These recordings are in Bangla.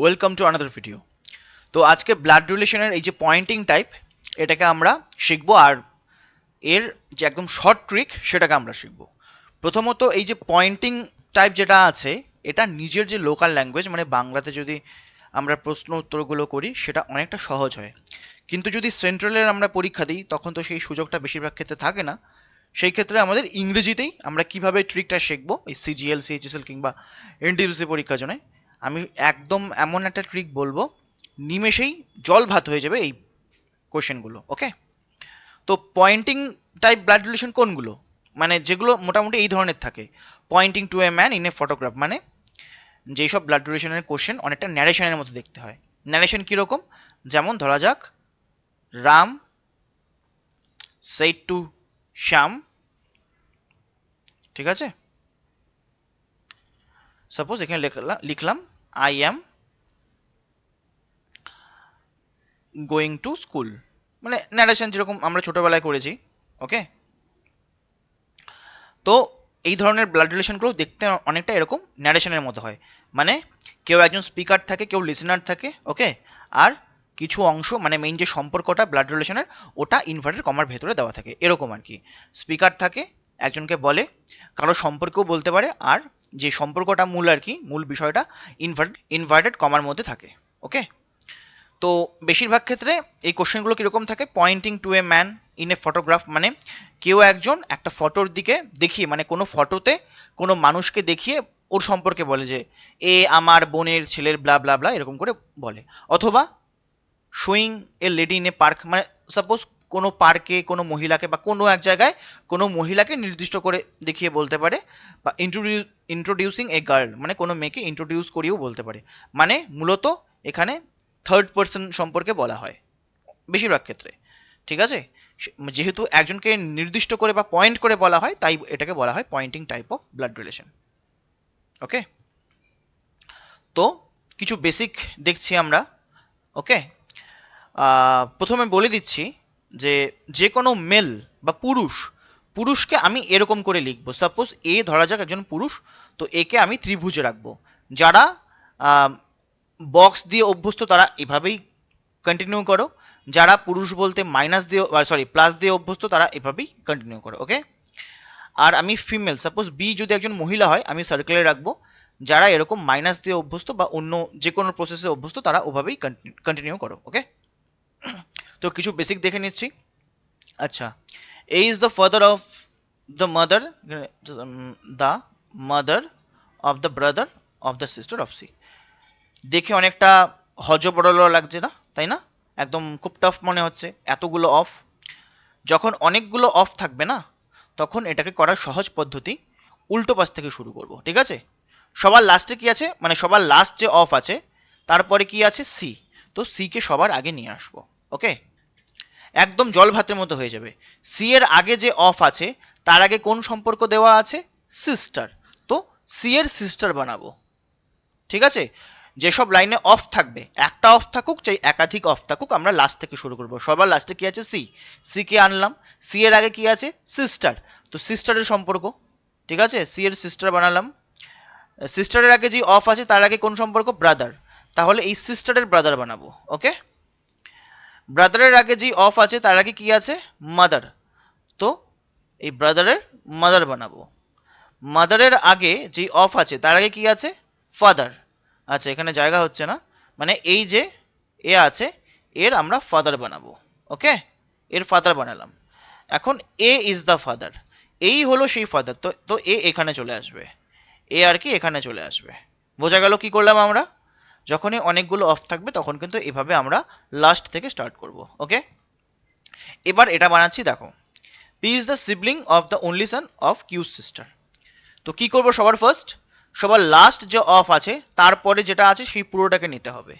Welcome to another video. তো আজকে ব্লাড রিলেশনের এই যে পয়েন্টিং টাইপ, এটাকে আমরা শিখবো। আর এর যে একদম শর্ট ট্রিক সেটাকে আমরা শিখবো। প্রথমত এই যে পয়েন্টিং টাইপ যেটা আছে, এটা নিজের যে লোকাল ল্যাঙ্গুয়েজ মানে বাংলাতে যদি আমরা প্রশ্ন উত্তরগুলো করি সেটা অনেকটা সহজ হয়। কিন্তু যদি সেন্ট্রালের আমরা পরীক্ষা দিই তখন তো সেই সুযোগটা বেশিরভাগ ক্ষেত্রে থাকে না। সেই ক্ষেত্রে আমাদের ইংরেজিতেই আমরা কিভাবে ট্রিকটা শিখবো এই সিজিএল সিএইচএসএল কিংবা এনটিপিসি পরীক্ষার জন্য আমি একদম এমন একটা ট্রিক বলবো, নিমেষেই জল ভাত হয়ে যাবে এই কোশ্চেনগুলো। ওকে, তো পয়েন্টিং টাইপ ব্লাড রিলেশন কোনগুলো, মানে যেগুলো মোটামুটি এই ধরনের থাকে। Pointing to a man in a photograph, মানে যেই সব ব্লাড রিলেশনের কোশ্চেন অনেকটা ন্যারেশনের মতো দেখতে হয়। ন্যারেশন কীরকম, যেমন ধরা যাক রাম said to শ্যাম, ঠিক আছে, সাপোজ এখানে লিখলাম I am going to school, মানে ন্যারেশন যেরকম আমরা ছোটবেলায় করেছি। ওকে, তো এই ধরনের ব্লাড রিলেশনগুলো দেখতে অনেকটা এরকম ন্যারেশনের মতো হয়। মানে কেউ একজন স্পিকার থাকে, কেউ লিসেনার থাকে। ওকে, আর কিছু অংশ মানে মেইন যে সম্পর্কটা ব্লাড রিলেশনের, ওটা ইনভার্টেড কমার ভেতরে দেওয়া থাকে, এরকম আর কি। স্পিকার থাকে, একজনকে বলে, কারো সম্পর্কেও বলতে পারে, আর যে সম্পর্কটা মূল আর কি, মূল বিষয়টা ইনভার্টেড কমার মধ্যে থাকে। ওকে, তো বেশিরভাগ ক্ষেত্রে এই কোশ্চেনগুলো কীরকম থাকে, pointing to a man in a photograph, মানে কেউ একজন একটা ফটোর দিকে দেখিয়ে, মানে কোনো ফটোতে কোনো মানুষকে দেখিয়ে ওর সম্পর্কে বলে যে এ আমার বোনের ছেলের ব্লা ব্লা ব্লা, এরকম করে বলে। অথবা showing a lady in a park, মানে সাপোজ কোনো পার্কে কোনো মহিলাকে বা কোনো এক জায়গায় কোনো মহিলাকে নির্দিষ্ট করে দেখিয়ে বলতে পারে। বা ইন্ট্রোডিউসিং এ গার্ল, মানে কোনো মেয়েকে ইন্ট্রোডিউস করিয়েও বলতে পারে। মানে মূলত এখানে থার্ড পার্সন সম্পর্কে বলা হয় বেশিরভাগ ক্ষেত্রে। ঠিক আছে, যেহেতু একজনকে নির্দিষ্ট করে বা পয়েন্ট করে বলা হয়, তাই এটাকে বলা হয় pointing type of blood relation. Okay, তো কিছু বেসিক দেখছি আমরা। ওকে, প্রথমে বলে দিচ্ছি যে যে কোনো মেল বা পুরুষকে আমি এরকম করে লিখবো। সাপোজ এ ধরা যাক একজন পুরুষ, তো একে আমি ত্রিভুজে রাখবো। যারা বক্স দিয়ে অভ্যস্ত তারা এভাবেই কন্টিনিউ করো, যারা পুরুষ বলতে মাইনাস দিয়ে প্লাস দিয়ে অভ্যস্ত তারা এভাবেই কন্টিনিউ করো। ওকে, আর আমি ফিমেল, সাপোজ বি যদি একজন মহিলা হয় আমি সার্কেলে রাখবো। যারা এরকম মাইনাস দিয়ে অভ্যস্ত বা অন্য যে কোনো প্রসেসে অভ্যস্ত তারা ওভাবেই কন্টিনিউ করো। ওকে, তো কিছু বেসিক দেখে নিচ্ছি। আচ্ছা, A is the father of the mother, the mother of the brother of the sister of C. দেখে অনেকটা হজবরল লাগছে না, তাই না? একদম খুব টাফ মনে হচ্ছে, এতগুলো অফ। যখন অনেকগুলো অফ থাকবে না, তখন এটাকে করার সহজ পদ্ধতি উল্টো পাশ থেকে শুরু করব। ঠিক আছে, সবার লাস্টে কি আছে, মানে সবার লাস্ট যে অফ আছে তারপরে কি আছে, সি। তো সি কে সবার আগে নিয়ে আসবো। ওকে, একদম জল ভাতের মতো হয়ে যাবে। সি এর আগে যে অফ আছে তার আগে কোন সম্পর্ক দেওয়া আছে, সিস্টার। তো সি এর সিস্টার বানাবো। ঠিক আছে, যেসব লাইনে অফ থাকবে, একটা অফ থাকুক চাই একাধিক অফ থাকুক, আমরা লাস্ট থেকে শুরু করব। সবার লাস্টে কি আছে, সি। সি কে আনলাম, সি এর আগে কি আছে, সিস্টার। তো সিস্টারের সম্পর্ক, ঠিক আছে, সি এর সিস্টার বানালাম। সিস্টারের আগে যে অফ আছে তার আগে কোন সম্পর্ক, ব্রাদার। তাহলে এই সিস্টারের ব্রাদার বানাবো। ওকে, ব্রাদারের আগে যে অফ আছে তার আগে কি আছে, মাদার। তো এই ব্রাদারের মাদার বানাবো। মাদারের আগে যে অফ আছে তার আগে কি আছে, ফাদার। আচ্ছা, এখানে জায়গা হচ্ছে না, মানে এই যে এ আছে এর আমরা ফাদার বানাবো। ওকে, এর ফাদার বানালাম। এখন এ ইজ দ্য ফাদার, এই হলো সেই ফাদার। তো তো এ এখানে চলে আসবে, এ আর কি এখানে চলে আসবে। বোঝা গেল কি করলাম আমরা? যখনই অনেকগুলো অফ থাকবে তখন কিন্তু এভাবে আমরা লাস্ট থেকে স্টার্ট করব। ওকে, এবার এটা বানাচ্ছি, দেখো। P is the sibling of the only son of Q's sister. তো কি করব, সবার ফার্স্ট সবার লাস্ট যে অফ আছে তারপরে যেটা আছে সেই পুরোটাকে নিতে হবে।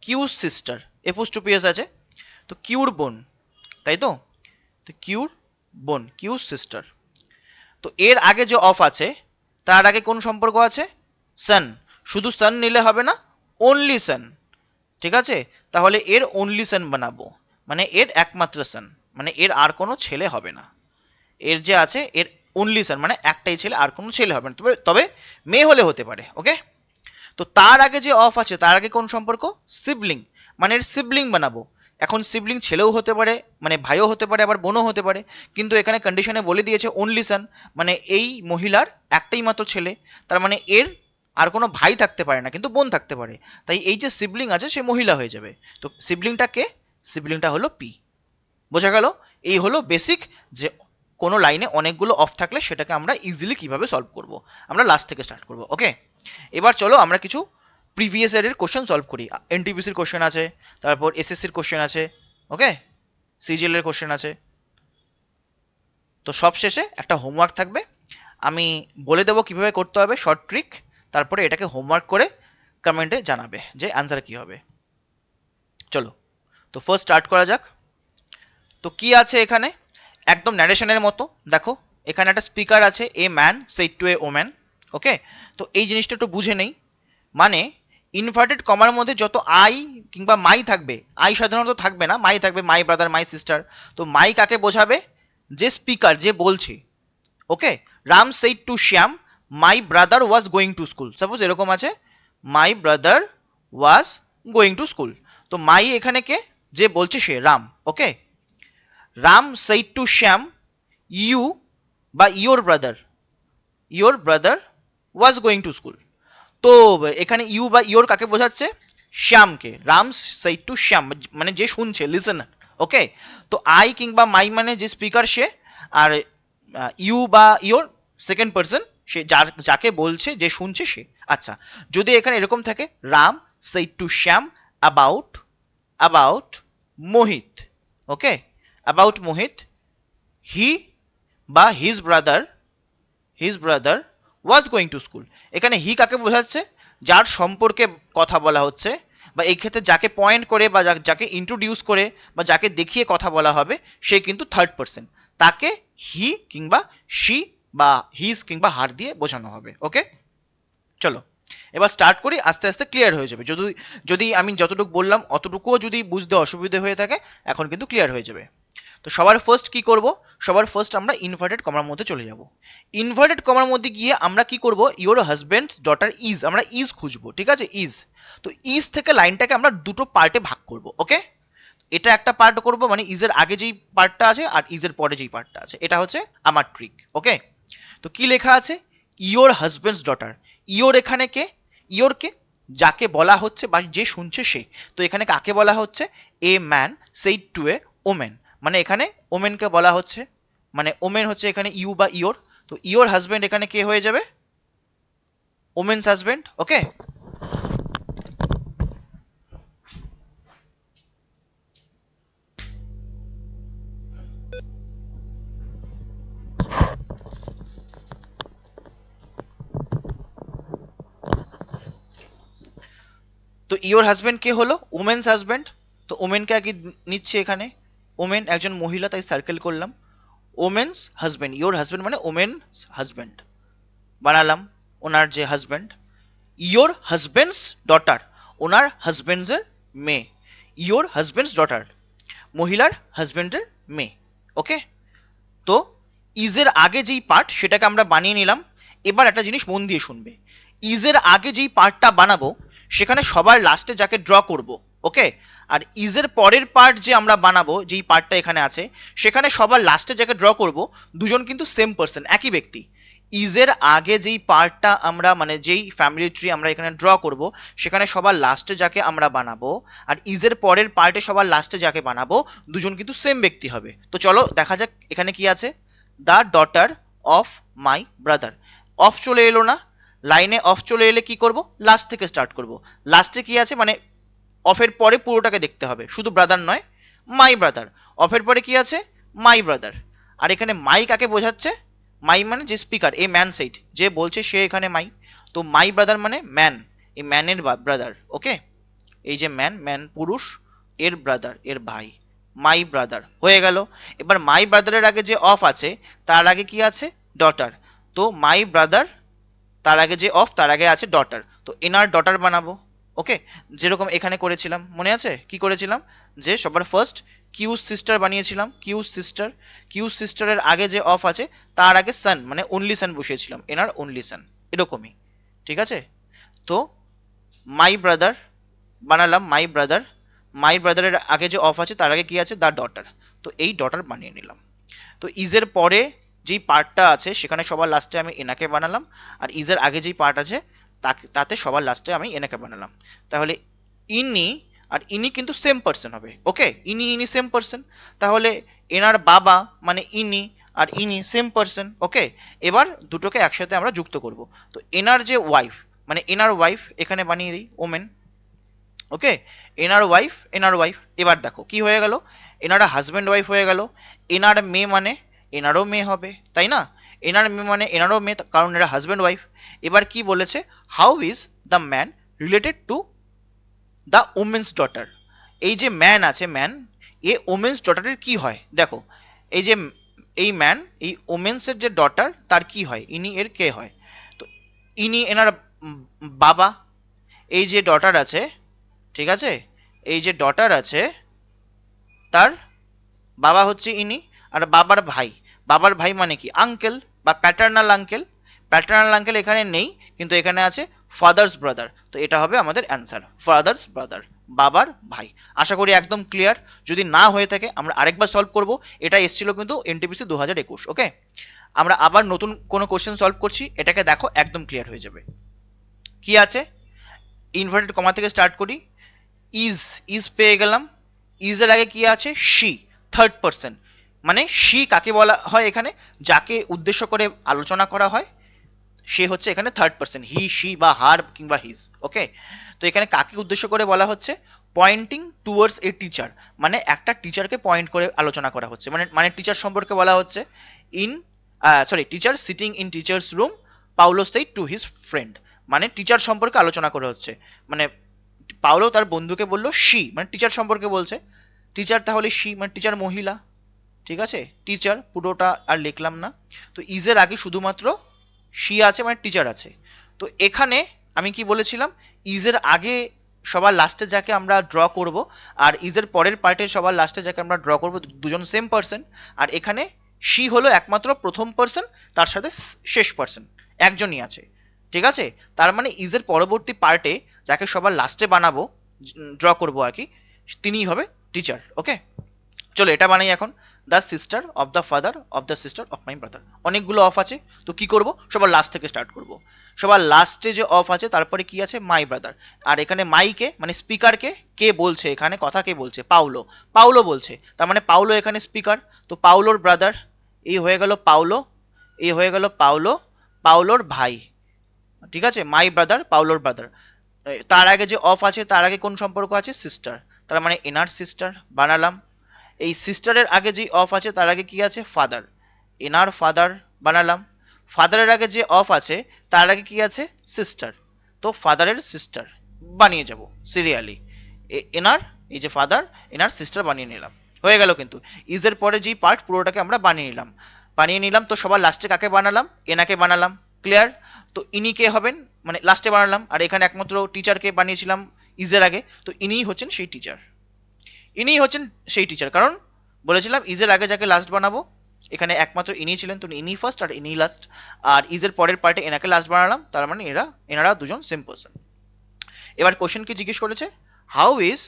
কিউর সিস্টার, এপোস্ট্রোপিয়াস আছে, তো কিউর বোন, তাই তো? তো কিউর বোন, কিউর সিস্টার। তো এর আগে যে অফ আছে তার আগে কোন সম্পর্ক আছে, সান। শুধু সান নিলে হবে না, অনলি সান। ঠিক আছে, তাহলে এর অনলি সান বানাবো, মানে এর একমাত্র সান, মানে এর আর কোনো ছেলে হবে না। এর যে আছে এর অনলি সান, মানে একটাই ছেলে, আর কোনো ছেলে হবে না, তবে তবে মেয়ে হলে হতে পারে। ওকে, তো তার আগে যে অফ আছে তার আগে কোন সম্পর্ক? সিবলিং, মানে এর সিবলিং বানাবো। এখন সিবলিং ছেলেও হতে পারে, মানে ভাইও হতে পারে, আবার বোনও হতে পারে, কিন্তু এখানে কন্ডিশনে বলে দিয়েছে অনলি সান, মানে এই মহিলার একটাই মাত্র ছেলে, তার মানে এর আর কোনো ভাই থাকতে পারে না, কিন্তু বোন থাকতে পারে, তাই এই যে সিবলিং আছে সে মহিলা হয়ে যাবে। তো সিবলিংটা কে? সিবলিংটা হলো পি। বোঝা গেল? এই হলো বেসিক, যে কোনো লাইনে অনেকগুলো অফ থাকলে সেটাকে আমরা ইজিলি কিভাবে সলভ করব। আমরা লাস্ট থেকে স্টার্ট করব। ওকে, এবার চলো আমরা কিছু প্রিভিয়াস ইয়ারের কোশ্চেন সলভ করি। এনটিপিসির কোশ্চেন আছে, তারপর এসএসসির কোশ্চেন আছে, ওকে, সিজিএল এর কোশ্চেন আছে। তো সব শেষে একটা হোমওয়ার্ক থাকবে, আমি বলে দেবো কিভাবে করতে হবে, শর্ট ট্রিক, তারপরে এটাকে হোমওয়ার্ক করে কমেন্টে জানাবে যে অ্যান্সার কি হবে। চলো, তো ফার্স্ট স্টার্ট করা যাক। তো কি আছে এখানে, একদম ন্যারেশনের মতো দেখো, এখানে একটা স্পিকার আছে, a man said to a woman. Okay, তো এই জিনিসটা একটু বুঝে নেই। মানে ইনভার্টেড কমার মধ্যে যত আই কিংবা মাই থাকবে, আই সাধারণত থাকবে না, মাই থাকবে, মাই ব্রাদার, মাই সিস্টার। তো মাই কাকে বোঝাবে? যে স্পিকার, যে বলছে। Okay, Ram said to Shyam my brother was going to school, suppose এরকম আছে, my brother was going to school. তো মাই এখানে কে? যে বলছে সে, রাম। Okay, Ram said to Shyam you বা your brother was going to school. তো এখানে ইউ বা ইয়োর কাকে বোঝাচ্ছে? শ্যামকে। রাম সেড টু শ্যাম মানে যে শুনছে, লিসেনার। ওকে, তো আই কিংবা মাই মানে যে স্পিকার সে, আর ইউ বা ইয়োর সেকেন্ড পার্সন, সে যাকে বলছে, যে শুনছে সে। আচ্ছা, যদি এখানে এরকম থাকে, Ram said to Shyam about about Mohit. Okay, about Mohit, he বা his brother was going to school. এখানে হি কাকে বোঝাচ্ছে? যার সম্পর্কে কথা বলা হচ্ছে, বা এই ক্ষেত্রে যাকে পয়েন্ট করে বা যাকে ইন্ট্রোডিউস করে বা যাকে দেখিয়ে কথা বলা হবে, সে কিন্তু থার্ড পার্সন, তাকে হি কিংবা শি বা হিজ কিংবা হার দিয়ে বোঝানো হবে। ওকে, চলো এবার স্টার্ট করি, আস্তে আস্তে ক্লিয়ার হয়ে যাবে। যদি যদি আমি যতটুকু বললাম অতটুকুও যদি বুঝতে অসুবিধে হয়ে থাকে, এখন কিন্তু ক্লিয়ার হয়ে যাবে। তো সবার ফার্স্ট কি করব? সবার ফার্স্ট আমরা ইনভার্টেড কমার মধ্যে চলে যাব। ইনভার্টেড কমার মধ্যে গিয়ে আমরা কি করব? ইওর হাজব্যান্ড ডটার ইজ, আমরা ইজ খুঁজবো, ঠিক আছে, ইজ। তো ইজ থেকে লাইনটাকে আমরা দুটো পার্টে ভাগ করব। ওকে, এটা একটা পার্ট করব, মানে ইজের আগে যেই পার্টটা আছে আর ইজের পরে যেই পার্টটা আছে, এটা হচ্ছে আমার ট্রিক। ওকে, তো কি লেখা আছে? Your husbands daughter. ইওর এখানে কে? ইওর কে? যাকে বলা হচ্ছে বা যে শুনছে সে। তো এখানে কাকে বলা হচ্ছে? A man said to A women, মানে এখানে ওমেনকে বলা হচ্ছে, মানে ওমেন হচ্ছে এখানে ইউ বা ইওর। তো ইওর হাজব্যান্ড এখানে কে হয়ে যাবে? Women's husband. ওকে, তো ইওর হাজব্যান্ড কে হলো? Women's husband. তো ওমেনকে আগে নিচ্ছে এখানে, ওমেন একজন মহিলা, তাই সার্কেল করলাম। ওমেন্স হাজব্যান্ড, ইওর হাজব্যান্ড মানে ওমেন্স হাজব্যান্ড বানালাম, ওনার যে হাজব্যান্ড। ইওর হাজব্যান্ডস ডটার, ওনার হাজব্যান্ডসের মেয়ে। ইওর হাজব্যান্ডস ডটার, মহিলার হাজব্যান্ডের মেয়ে। ওকে, তো ইজের আগে যেই পার্ট সেটাকে আমরা বানিয়ে নিলাম। এবার একটা জিনিস মন দিয়ে শুনবে, ইজের আগে যেই পার্টটা বানাবো সেখানে সবার লাস্টে যাকে ড্র করব, ওকে, আর ইজের পরের পার্ট যে আমরা বানাবো, যেই পার্টটা এখানে আছে, সেখানে সবার লাস্টে যাকে ড্র করব দুজন কিন্তু সেম পার্সন, একই ব্যক্তি। ইজের আগে যেই পার্টটা আমরা, মানে যেই ফ্যামিলি ট্রি আমরা এখানে ড্র করব, সেখানে সবার লাস্টে যাকে আমরা বানাবো, আর ইজের পরের পার্টে সবার লাস্টে যাকে বানাবো, দুজন কিন্তু সেম ব্যক্তি হবে। তো চলো দেখা যাক এখানে কি আছে। The daughter of my brother. Of চলে এলো না, লাইনে অফ চলে এলে কি করব? লাস্ট থেকে স্টার্ট করব। লাস্টে কি আছে, মানে অফের পরে পুরোটাকে দেখতে হবে, শুধু ব্রাদার নয়, মাই ব্রাদার। অফের পরে কি আছে? My brother. আর এখানে মাই কাকে বোঝাচ্ছে? মাই মানে যে স্পিকার, এ ম্যান সেইড, যে বলছে সে এখানে মাই। তো মাই ব্রাদার মানে ম্যান, এই ম্যানের ব্রাদার। ওকে, এই যে ম্যান, ম্যান পুরুষ, এর ব্রাদার, এর ভাই, মাই ব্রাদার হয়ে গেল। এবার মাই ব্রাদারের আগে যে অফ আছে তার আগে কি আছে? ডটার। তো মাই ব্রাদার, তার আগে যে অফ তার আগে আছে ডটার, তো এনার ডটার বানাবো। ওকে, যেরকম এখানে করেছিলাম, মনে আছে কি করেছিলাম? যে সবার ফার্স্ট কিউজ সিস্টার বানিয়েছিলাম, কিউজ সিস্টারের আগে যে অফ আছে তার আগে সান, মানে অনলি সান বসিয়েছিলাম, এনার অনলি সান, এরকমই। ঠিক আছে, তো মাই ব্রাদার বানালাম, মাই ব্রাদারের আগে যে অফ আছে তার আগে কি আছে, দ্য ডটার, তো এই ডটার বানিয়ে নিলাম। তো ইজের পরে যেই পার্টটা আছে সেখানে সবার লাস্টে আমি এনাকে বানালাম, আর ইজের আগে যেই পার্ট আছে তাতে সবার লাস্টে আমি এনাকে বানালাম। তাহলে ইনি আর ইনি কিন্তু সেম পার্সন হবে, ওকে, ইনি ইনি সেম পার্সন। তাহলে এনার বাবা মানে ইনি, আর ইনি সেম পার্সন, ওকে। এবার দুটোকে একসাথে আমরা যুক্ত করব। তো এনার যে ওয়াইফ মানে এনার ওয়াইফ এখানে বানিয়ে দিই ওমেন, ওকে, এনার ওয়াইফ। এবার দেখো কি হয়ে গেল, এনারা হাজব্যান্ড ওয়াইফ হয়ে গেল। এনার মেয়ে মানে এনারও মেয়ে হবে, তাই না? এনার মেয়ে মানে এনারও মেয়ে, কারণ এরা হাজব্যান্ড ওয়াইফ। এবার কি বলেছে, how is the man related to the women's daughter. এই যে ম্যান আছে, ম্যান এ ওমেন্স ডটারের কি হয় দেখো, এই যে এই ম্যান এই ওমেন্সের যে ডটার তার কি হয়, ইনি এর কে হয়। তো ইনি এনার বাবা, এই যে ডটার আছে, ঠিক আছে, এই যে ডটার আছে তার বাবা হচ্ছে ইনি, আর বাবার ভাই মানে কি, আঙ্কেল বা প্যাটার্নাল আঙ্কেল। প্যাটার্নাল আঙ্কেল এখানে নেই, কিন্তু এখানে আছে ফাদার্স ব্রাদার, তো এটা হবে আমাদের অ্যান্সার, ফাদার্স ব্রাদার, বাবার ভাই। আশা করি একদম ক্লিয়ার। যদি না হয়ে থাকে আমরা আরেকবার সলভ করব। এটা এসেছিল কিন্তু এনটিপিসি 2021, ওকে। আমরা আবার নতুন কোনো কোশ্চেন সলভ করছি, এটাকে দেখো একদম ক্লিয়ার হয়ে যাবে। কি আছে, ইনভার্টেড কমা থেকে স্টার্ট করি। ইজ পেয়ে গেলাম, ইজের আগে কি আছে, শি, থার্ড পার্সন। মানে শি কাকে বলা হয়, এখানে যাকে উদ্দেশ্য করে আলোচনা করা হয় সে হচ্ছে এখানে থার্ড পার্সন, হি শি বা হার কিংবা হিজ, ওকে। তো এখানে কাকে উদ্দেশ্য করে বলা হচ্ছে, পয়েন্টিং টুয়ার্ডস এ টিচার, মানে একটা টিচারকে পয়েন্ট করে আলোচনা করা হচ্ছে, মানে টিচার সম্পর্কে বলা হচ্ছে। In teacher sitting in teachers' room, Paulo said to his friend, মানে টিচার সম্পর্কে আলোচনা করা হচ্ছে। মানে পাউলো তার বন্ধুকে বললো শি, মানে টিচার সম্পর্কে বলছে। টিচার তাহলে শি মানে টিচার মহিলা, ঠিক আছে, টিচার পুরোটা আর লিখলাম না। তো ইজের আগে শুধুমাত্র শি আছে মানে টিচার আছে। তো এখানে আমি কি বলেছিলাম, ইজের আগে সবার লাস্টে যাকে আমরা ড্র করব, আর ইজের পরের পার্টে সবার লাস্টে যাকে আমরা ড্র করব, দুজন সেম পার্সন। আর এখানে শি হলো একমাত্র প্রথম পার্সন, তার সাথে শেষ পার্সন একজনই আছে, ঠিক আছে। তার মানে ইজের পরবর্তী পার্টে যাকে সবার লাস্টে বানাবো, ড্র করব আর কি, তিনিই হবে টিচার, ওকে। চলো এটা বানাই এখন, the sister of the father of the sister of my brother. অনেকগুলো অফ আছে, তো কি করব, সবার লাস্ট থেকে স্টার্ট করব। সবার লাস্টে যে অফ আছে তারপরে কি আছে, মাই ব্রাদার। আর এখানে মাইকে মানে স্পিকারকে কে বলছে, এখানে কথা কে বলছে, পাউলো বলছে, তার মানে পাউলো এখানে স্পিকার। তো পাউলোর ব্রাদার, এই হয়ে গেল পাউলো, এই হয়ে গেল পাউলো, পাউলোর ভাই, ঠিক আছে, মাই ব্রাদার পাউলোর ব্রাদার। তার আগে যে অফ আছে তার আগে কোন সম্পর্ক আছে, সিস্টার, তার মানে এনার সিস্টার বানালাম। এই সিস্টারের আগে যে অফ আছে তার আগে কি আছে, ফাদার, এনার ফাদার বানালাম। ফাদারের আগে যে অফ আছে তার আগে কি আছে, সিস্টার, তো ফাদারের সিস্টার বানিয়ে যাব সিরিয়ালি। এনার এই যে ফাদার, এনার সিস্টার বানিয়ে নিলাম, হয়ে গেল। কিন্তু ইজের পরে যেই পার্ট পুরোটাকে আমরা বানিয়ে নিলাম। তো সবার লাস্টে কাকে বানালাম, এনাকে বানালাম, ক্লিয়ার। তো ইনি কে হবেন, মানে লাস্টে বানালাম, আর এখানে একমাত্র টিচারকে বানিয়েছিলাম ইজের আগে, তো ইনিই হচ্ছেন সেই টিচার, কারণ বলেছিলাম ইজের আগে যাকে লাস্ট বানাবো, এখানে একমাত্র ইনি ছিলেন, তো ইনি ফার্স্ট আর ইনি লাস্ট। আর ইজের পরের পার্টে এনাকে লাস্ট বানালাম, তার মানে এনারা দুজন সেম পার্সন। এবার কোশ্চেন কি জিজ্ঞেস করেছে, how is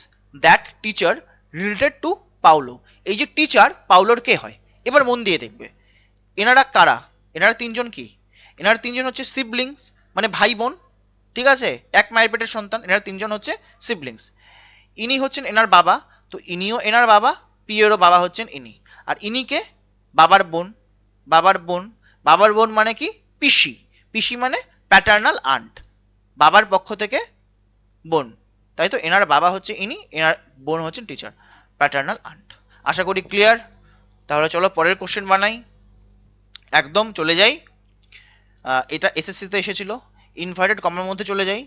that teacher related to Paulo. এই যে টিচার পাউলোর কে হয়, এবার মন দিয়ে দেখবে এনারা কারা। এনারা তিনজন কি, এনারা তিনজন হচ্ছে সিবলিংস, মানে ভাই বোন, ঠিক আছে, এক মায়ের পেটের সন্তান। এনারা তিনজন হচ্ছে সিবলিংস। ইনি হচ্ছেন এনার বাবা, তো ইনিও এনার বাবা, পিয়েরও বাবা হচ্ছেন ইনি। আর ইনিকে বাবার বোন, বাবার বোন মানে কি, পিসি মানে প্যাটার্নাল আন্ট, বাবার পক্ষ থেকে বোন, তাই তো। এনার বাবা হচ্ছে ইনি, এনার বোন হচ্ছেন টিচার, প্যাটার্নাল আন্ট। আশা করি ক্লিয়ার। তাহলে চলো পরের কোশ্চেন বানাই, একদম চলে যাই। এটা এসএসসিতে এসেছিল, ইনভার্টেড কমার মধ্যে চলে যাই।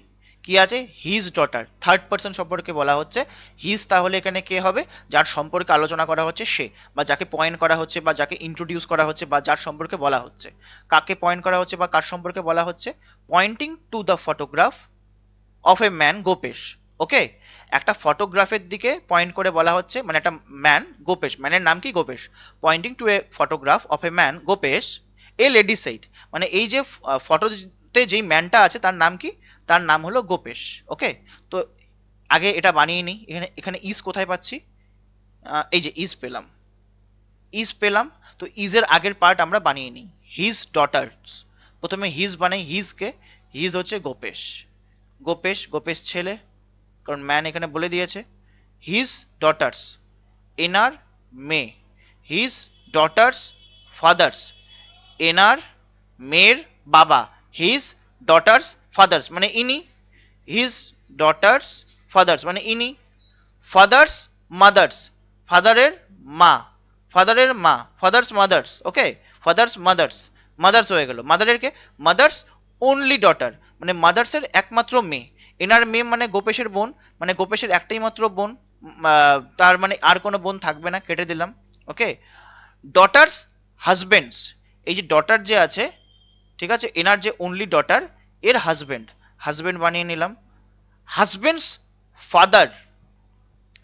কি আছে, হিজ ডটার, থার্ড পার্সন সম্পর্কে বলা হচ্ছে। হিজ তাহলে এখানে কে হবে, যার সম্পর্কে আলোচনা করা হচ্ছে সে, বা যাকে পয়েন্ট করা হচ্ছে, বা যাকে ইন্ট্রোডিউস করা হচ্ছে, বা যার সম্পর্কে বলা হচ্ছে। কাকে পয়েন্ট করা হচ্ছে বা কার সম্পর্কে বলা হচ্ছে, pointing to the photograph of a man Gopesh, okay. একটা ফটোগ্রাফের দিকে পয়েন্ট করে বলা হচ্ছে, মানে একটা ম্যান গোপেশ, ম্যানের নাম কি Gopesh, pointing to a photograph of a man Gopesh a lady said, মানে এই যে ফটোতে যেই ম্যানটা আছে তার নাম কি, তার নাম হলো গোপেশ। ওকে, তো আগে এটা বানিয়ে নিই। এখানে এখানে ইজ কোথায় পাচ্ছি? এই যে ইজ পেলাম, ইজ পেলাম। তো ইজের আগের পার্ট আমরা বানিয়ে নিই, হিজ ডটার্স। প্রথমে হিজ বানাই, হিজকে, হিজ হচ্ছে গোপেশ, গোপেশ গোপেশ ছেলে, কারণ ম্যান এখানে বলে দিয়েছে। হিজ ডটার্স, এনার মেয়ে, হিজ ডটার্স ফাদার্স, এনার মেয়ের বাবা, হিজ ডটার্স ফাদার্স মানে ইনি, হিজ ডটার্স ফাদার্স মানে ইনি, ফাদার্স মাদার্স, ফাদারের মা, ফাদারের মা, ফাদার্স মাদার্স। ওকে, ফাদার্স মাদার্স, মাদার্স হয়ে গেল। মাদারের কে? মাদার্স অনলি ডটার, মানে মাদার্সের একমাত্র মেয়ে। এনার মেয়ে মানে গোপেশের বোন, মানে গোপেশের একটাই মাত্র বোন, তার মানে আর কোনো বোন থাকবে না, কেটে দিলাম। ওকে, ডটার্স হাজবেন্ডস, এই যে ডটার যে আছে, ঠিক আছে, এনার যে অনলি ডটার, এর হাজবেন্ড, হাজবেন্ড বানিয়ে নিলাম। হাজবেন্ডস ফাদার,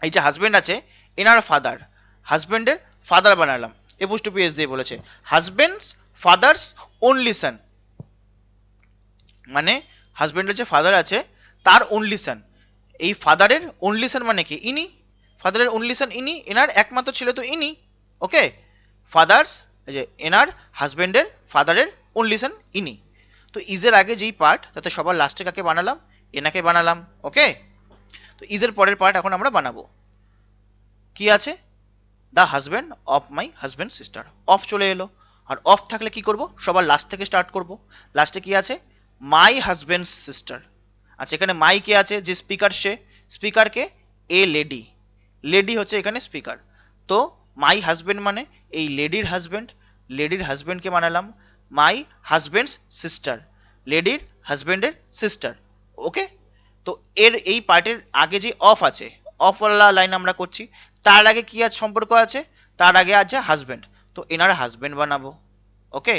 এই যে হাজবেন্ড আছে এনার ফাদার, হাজবেন্ডের ফাদার বানালাম, এপুস টু পিএস দিয়ে বলেছে হাজবেন্ডস ফাদার্স অনলি সান, মানে হাজবেন্ডের যে ফাদার আছে তার অনলি সান। এই ফাদারের অনলি সান মানে কি? ইনি, ফাদারের অনলি সান ইনি, এনার একমাত্র ছেলে তো ইনি। ওকে, ফাদার্স, এই যে এনার হাজবেন্ডের ফাদারের অনলি সান ইনি। তো ইজের আগে যেই পার্ট, তাতে সবার লাস্টে কাকে বানালাম? এনাকে বানালাম। ওকে, তো ইজের পরের পার্ট এখন আমরা বানাবো। কি আছে? The husband of my husband sister. Of চলে এলো, আর অফ থাকলে কি করব? সবার লাস্ট থেকে স্টার্ট করব। লাস্টে কি আছে? My husband sister. আচ্ছা, এখানে মাই কে আছে? যে স্পিকার, সে স্পিকারকে এ লেডি, লেডি হচ্ছে এখানে স্পিকার। তো মাই হাজব্যান্ড মানে এই লেডির হাজব্যান্ড, লেডির হাজব্যান্ডকে বানালাম মাই হাজব্যান্ডস সিস্টার, লেডির হাজব্যান্ডের সিস্টার। ওকে, তো এর এই পার্টের আগে যে অফ আছে, অফওয়ালা লাইন আমরা করছি, তার আগে কি আছে সম্পর্ক আছে? তার আগে আছে হাজব্যান্ড, তো এনার হাজব্যান্ড বানাবো। ওকে,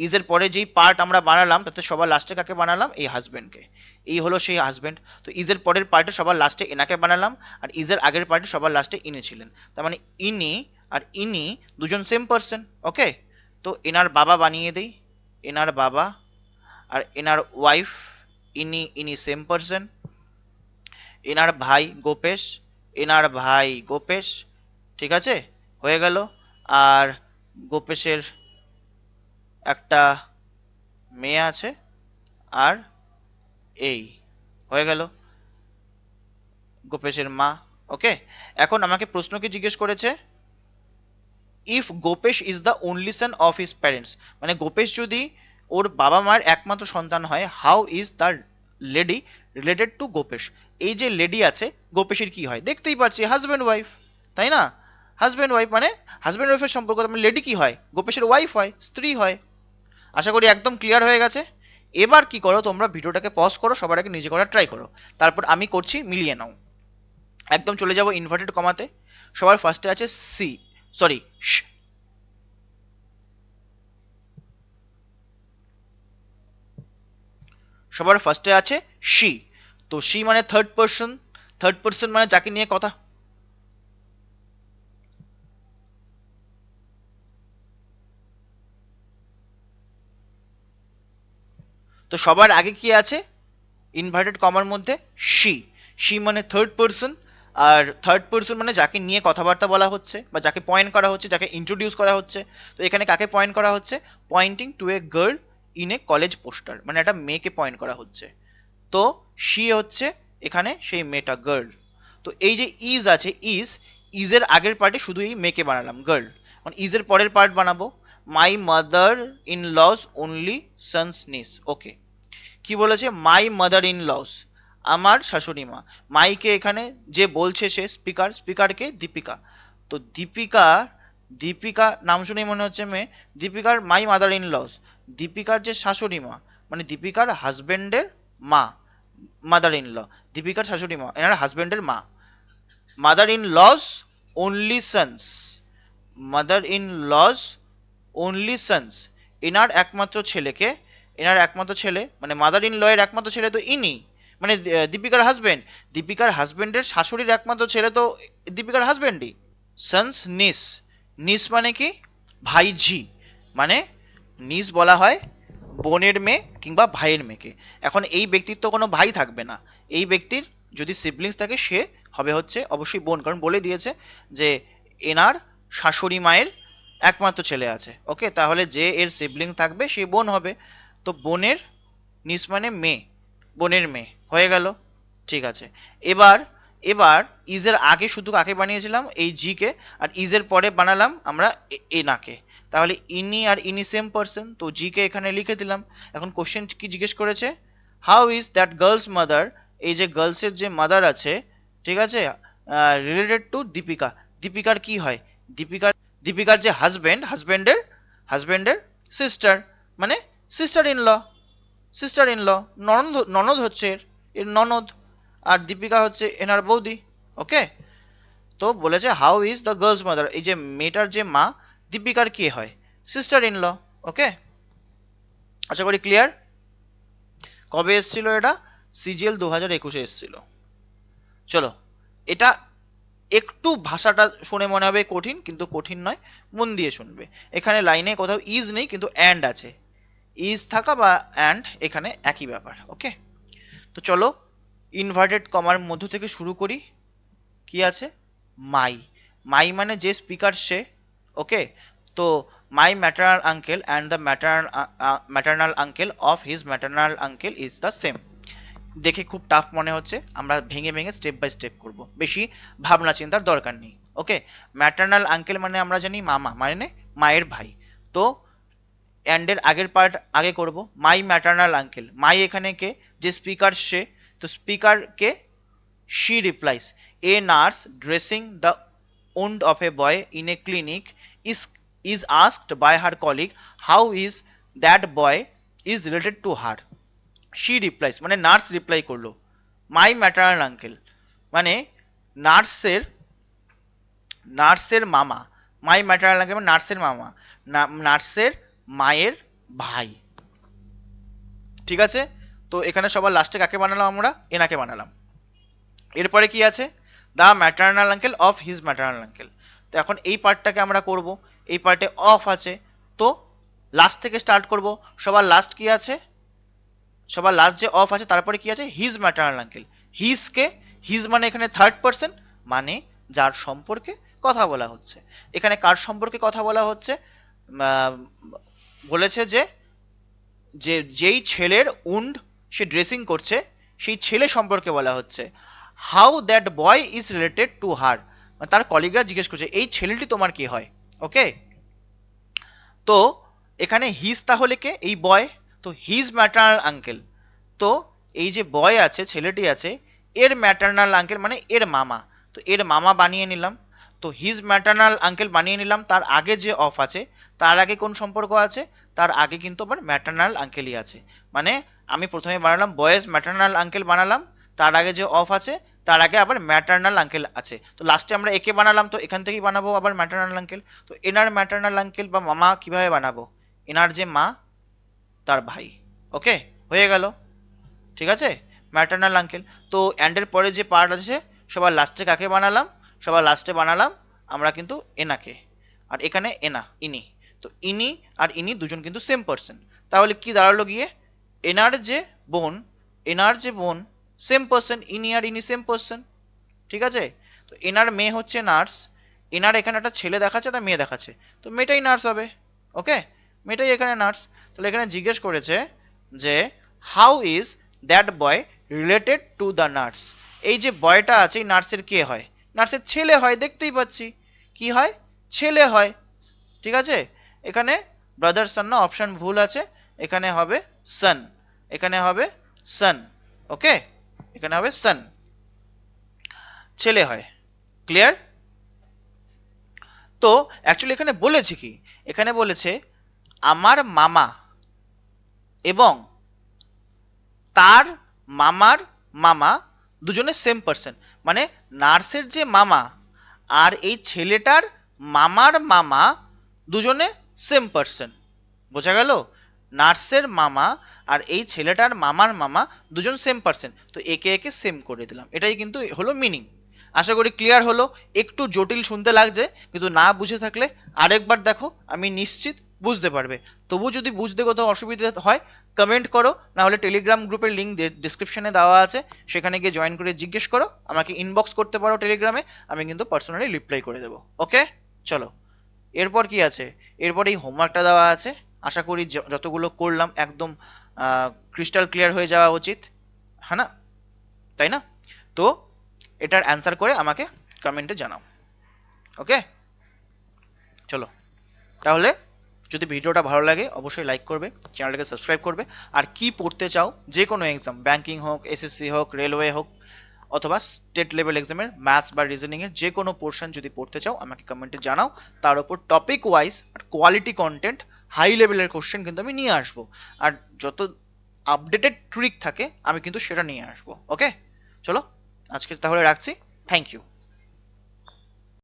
ইজের পরে যেই পার্ট আমরা বানালাম তাতে সবার লাস্টে কাকে বানালাম? এই হাজব্যান্ডকে। এই হলো সেই হাজব্যান্ড। তো ইজের পরের পার্টে সবার লাস্টে এনাকে বানালাম, আর ইজের আগের পার্টে সবার লাস্টে ইনি ছিলেন। তার মানে ইনি আর ইনি দুজন সেম পার্সন। ওকে, তো এনার বাবা বানিয়ে দেই, এনার বাবা, আর এনার ওয়াইফ, ইনি ইনি সেম পার্সন। এনার ভাই গোপেশ, এনার ভাই গোপেশ, ঠিক আছে, হয়ে গেল। আর গোপেশের একটা মেয়ে আছে, আর এই হয়ে গেল গোপেশের মা। ওকে, এখন আমাকে প্রশ্ন কি জিজ্ঞেস করেছে? If Gopesh is the only son of his parents, মানে গোপেশ যদি ওর বাবা মায়ের একমাত্র সন্তান হয়, how is the lady related to Gopesh? এই যে লেডি আছে, গোপেশের কি হয়? দেখতেই পাচ্ছি হাজব্যান্ড ওয়াইফ, তাই না? হাজব্যান্ড ওয়াইফ মানে হাজব্যান্ড ওয়াইফের সম্পর্ক, মানে লেডি কি হয়? গোপেশের ওয়াইফ হয়, স্ত্রী হয়। আশা করি একদম ক্লিয়ার হয়ে গেছে। এবার কি করো, তোমরা ভিডিওটাকে পজ করো, সবার আগে নিজে করার ট্রাই করো, তারপর আমি করছি, মিলিয়ে নাও। একদম চলে যাবো ইনভার্টেড কমাতে। সবার ফার্স্টে আছে সি, সরি, সবার ফার্স্টে আছে শি। তো শি মানে থার্ড পার্সন, থার্ড পার্সন মানে যাকে নিয়ে কথা। তো সবার আগে কি আছে ইনভার্টেড কমার মধ্যে? শি। শি মানে থার্ড পার্সন, আর থার্ড পার্সন মানে যাকে নিয়ে কথাবার্তা বলা হচ্ছে, বা যাকে পয়েন্ট করা হচ্ছে, যাকে ইন্ট্রোডিউস করা হচ্ছে। তো এখানে কাকে পয়েন্ট করা হচ্ছে? Pointing to a girl in a college poster, মানে একটা মেয়েকে পয়েন্ট করা হচ্ছে। তো শি হচ্ছে এখানে সেই মেয়েটা, গার্ল। তো এই যে ইজ আছে, ইজ, ইজের আগের পার্টে শুধু এই মেয়েকে বানালাম গার্ল। মানে ইজের পরের পার্ট বানাবো my mother in law's only son's nice. Okay, কি বলেছে? মাই মাদার ইন লস, আমার শাশুড়ি মা। মাইকে এখানে যে বলছে সে স্পিকার, স্পিকারকে দীপিকা। তো দীপিকা, দীপিকা নাম শুনেই মনে হচ্ছে মেয়ে। দীপিকার মাই মাদার ইন লস, দীপিকার যে শাশুড়ি মা, মানে দীপিকার হাজবেন্ডের মা, মাদার ইন ল, দীপিকার শাশুড়ি মা, এনার হাজবেন্ডের মা। Mother in law's only son's, mother in law's only son's, এনার একমাত্র ছেলেকে, এনার একমাত্র ছেলে মানে মাদার ইন ল এর একমাত্র ছেলে তো ইনি, মানে দীপিকার হাজবেন্ড। দীপিকার হাজবেন্ডের শাশুড়ির একমাত্র ছেলে তো দীপিকার হাজবেন্ডই। সন্স নিস, নিস মানে কি? ভাইঝি, মানে নিস বলা হয় বোনের মেয়ে কিংবা ভাইয়ের মেয়েকে। এখন এই ব্যক্তির তো কোনো ভাই থাকবে না, এই ব্যক্তির যদি সিবলিংস থাকে সে হবে হচ্ছে অবশ্যই বোন, কারণ বলে দিয়েছে যে এনার শাশুড়ি মায়ের একমাত্র ছেলে আছে। ওকে, তাহলে যে এর সিবলিং থাকবে সে বোন হবে। তো বোনের নিস মানে মেয়ে, বোনের মেয়ে হয়ে গেল। ঠিক আছে, এবার এবার ইজের আগে শুধু কাকে বানিয়েছিলাম, এই জি কে, আর ইজের পরে বানালাম আমরা এনাকে। তাহলে ইনি আর ইনি সেম পার্সন, তো জি কে এখানে লিখে দিলাম। এখন কোশ্চেন কি জিজ্ঞেস করেছে, how is that girls mother, এই যে গার্লসের যে মাদার আছে, ঠিক আছে, রিলেটেড টু দীপিকা। দীপিকার কি হয়, দীপিকার দীপিকার যে হাজবেন্ডের সিস্টার, মানে sister in law, sister in law, ননদ, ননদ হচ্ছে এর, এর ননদ, আর দীপিকা হচ্ছে এনার বৌদি। ওকে, তো বলেছে how is the girls mother, এই যে মেয়েটার যে মা দীপিকার কি হয়, সিস্টার ইন ল। ওকে, আশা করি ক্লিয়ার। কবে এসেছিল এটা, সিজিএল 2021-এ এসেছিল। চলো, এটা একটু ভাষাটা শুনে মনে হবে কঠিন, কিন্তু কঠিন নয়, মন দিয়ে শুনবে। এখানে লাইনে কোথাও ইজ নেই, কিন্তু অ্যান্ড আছে, ইজ থাকা বা অ্যান্ড এখানে একই ব্যাপার। ওকে, তো চলো ইনভার্টেড কমার মধ্য থেকে শুরু করি। কি আছে, মাই, মাই মানে যে স্পিকার সে। ওকে, তো my maternal uncle and the maternal uncle of his maternal uncle is the same. দেখে খুব টাফ মনে হচ্ছে, আমরা ভেঙে ভেঙে স্টেপ বাই স্টেপ করব, বেশি ভাবনা চিন্তার দরকার নেই। ওকে, ম্যাটার্নাল আঙ্কেল মানে আমরা জানি মামা, মানে মায়ের ভাই। তো অ্যান্ডের আগের পার্ট আগে করব, মাই ম্যাটার্নাল আঙ্কেল, মাই এখানে কে, যে স্পিকার সে, তো speaker K, she replies, a nurse dressing the wound of a boy in a clinic is asked by her colleague how is that boy is related to her. she replies মানে নার্স রিপ্লাই করলো, মাই ম্যাটার্নাল আঙ্কেল মানে নার্সের নার্সের মামা, মাই ম্যাটার্নাল আঙ্কেল মানে নার্সের মামা, নার্সের মায়ের ভাই। ঠিক আছে, তো এখানে সবার লাস্টে কাকে বানালাম আমরা, এনাকে বানালাম। এরপরে কি আছে, the maternal uncle of his maternal uncle. তো এখন এই পার্টটাকে আমরা করব, এই পার্টে অফ আছে, তো লাস্ট থেকে স্টার্ট করব। সবার লাস্ট কি আছে, সবার লাস্ট যে অফ আছে তারপরে কি আছে, হিজ ম্যাটার্নাল আঙ্কেল। হিজ কে, হিজ মানে এখানে থার্ড পার্সন, মানে যার সম্পর্কে কথা বলা হচ্ছে। এখানে কার সম্পর্কে কথা বলা হচ্ছে, বলেছে যে যেই ছেলের উন্ড সে ড্রেসিং করছে সেই ছেলে সম্পর্কে বলা হচ্ছে। How that boy is related to her, তার কলিগরা জিজ্ঞেস করছে এই ছেলেটি তোমার কি হয়। ওকে, তো এখানে হিজ তাহলে কে, এই বয়, তো হিজ ম্যাটার্নাল আঙ্কেল, তো এই যে বয় আছে, ছেলেটি আছে, এর ম্যাটার্নাল আঙ্কেল মানে এর মামা, তো এর মামা বানিয়ে নিলাম। তো হিজ ম্যাটার্নাল আঙ্কেল বানিয়ে নিলাম, তার আগে যে অফ আছে, তার আগে কোন সম্পর্ক আছে, তার আগে কিন্তু আবার ম্যাটার্নাল আঙ্কেলই আছে। মানে আমি প্রথমে বানালাম বয়েজ ম্যাটার্নাল আঙ্কেল বানালাম, তার আগে যে অফ আছে তার আগে আবার ম্যাটার্নাল আঙ্কেল আছে, তো লাস্টে আমরা একে বানালাম, তো এখান থেকেই বানাবো আবার ম্যাটার্নাল আঙ্কেল। তো এনার ম্যাটার্নাল আঙ্কেল বা মামা কিভাবে বানাবো, এনার যে মা তার ভাই। ওকে, হয়ে গেল। ঠিক আছে, ম্যাটার্নাল আঙ্কেল। তো অ্যান্ডের পরে যে পার্ট আছে সবার লাস্টে কাকে বানালাম, সবার লাস্টে বানালাম আমরা কিন্তু এনাকে, আর এখানে এনা, ইনি। তো ইনি আর ইনি দুজন কিন্তু সেম পার্সন, তাহলে কি দাঁড়ালো গিয়ে, এনার যে বোন, এনার যে বোন সেম পার্সন, ইনি আর ইনি সেম পার্সন। ঠিক আছে, তো এনার মেয়ে হচ্ছে নার্স, এনার এখানে একটা ছেলে দেখাচ্ছে, একটা মেয়ে দেখাচ্ছে, তো মেয়েটাই নার্স হবে। ওকে, মেয়েটাই এখানে নার্স। তাহলে এখানে জিজ্ঞেস করেছে যে how is that boy related to the nurse, এই যে বয়টা আছে এই নার্সের কে হয়, নার্সের ছেলে হয়, দেখতেই পাচ্ছি কি হয়, ছেলে হয়। ঠিক আছে, এখানে ব্রাদার সান না, অপশন ভুল আছে, এখানে হবে সান, এখানে হবে সান। ওকে, এখানে হবে সান, ছেলে হয়। ক্লিয়ার? তো অ্যাকচুয়ালি এখানে বলেছে কি, এখানে বলেছে আমার মামা এবং তার মামার মামা দুজনে সেম পার্সন, মানে নার্সের যে মামা আর এই ছেলেটার মামার মামা দুজনে সেম পার্সন। বোঝা গেল, নার্সের মামা আর এই ছেলেটার মামার মামা দুজন সেম পার্সন, তো একে একে সেম করে দিলাম, এটাই কিন্তু হলো মিনিং। আশা করি ক্লিয়ার হলো। একটু জটিল শুনতে লাগছে, কিন্তু না বুঝে থাকলে আরেকবার দেখো, আমি নিশ্চিত বুঝতে পারবে। তবু যদি বুঝতে কোথাও অসুবিধা হয় কমেন্ট করো, না হলে টেলিগ্রাম গ্রুপের লিঙ্ক ডিসক্রিপশনে দেওয়া আছে, সেখানে গিয়ে জয়েন করে জিজ্ঞেস করো, আমাকে ইনবক্স করতে পারো টেলিগ্রামে, আমি কিন্তু পার্সোনালি রিপ্লাই করে দেবো। ওকে, চলো এরপর কি আছে? এরপর এই হোমওয়ার্কটা দেওয়া আছে, আশা করি যতগুলো করলাম একদম ক্রিস্টাল ক্লিয়ার হয়ে যাওয়া উচিত, হ্যাঁ না, তাই না? তো এটার অ্যান্সার করে আমাকে কমেন্টে জানাও। ওকে, চলো তাহলে, যদি ভিডিওটা ভালো লাগে অবশ্যই লাইক করবে, চ্যানেলটাকে সাবস্ক্রাইব করবে, আর কি পড়তে চাও যে কোনো এক্সাম, ব্যাংকিং হোক, এসএসসি হোক, রেলওয়ে হোক, অথবা স্টেট লেভেল এক্সামের ম্যাথস বা রিজনিংয়ের যে কোনো পোর্শন যদি পড়তে চাও আমাকে কমেন্টে জানাও, তার উপর টপিক ওয়াইজ আর কোয়ালিটি কন্টেন্ট হাই লেভেলের কোশ্চেন কিন্তু আমি নিয়ে আসবো, আর যত আপডেটেড ট্রিক থাকে আমি কিন্তু সেটা নিয়ে আসবো। ওকে, চলো আজকে তাহলে রাখছি, থ্যাংক ইউ।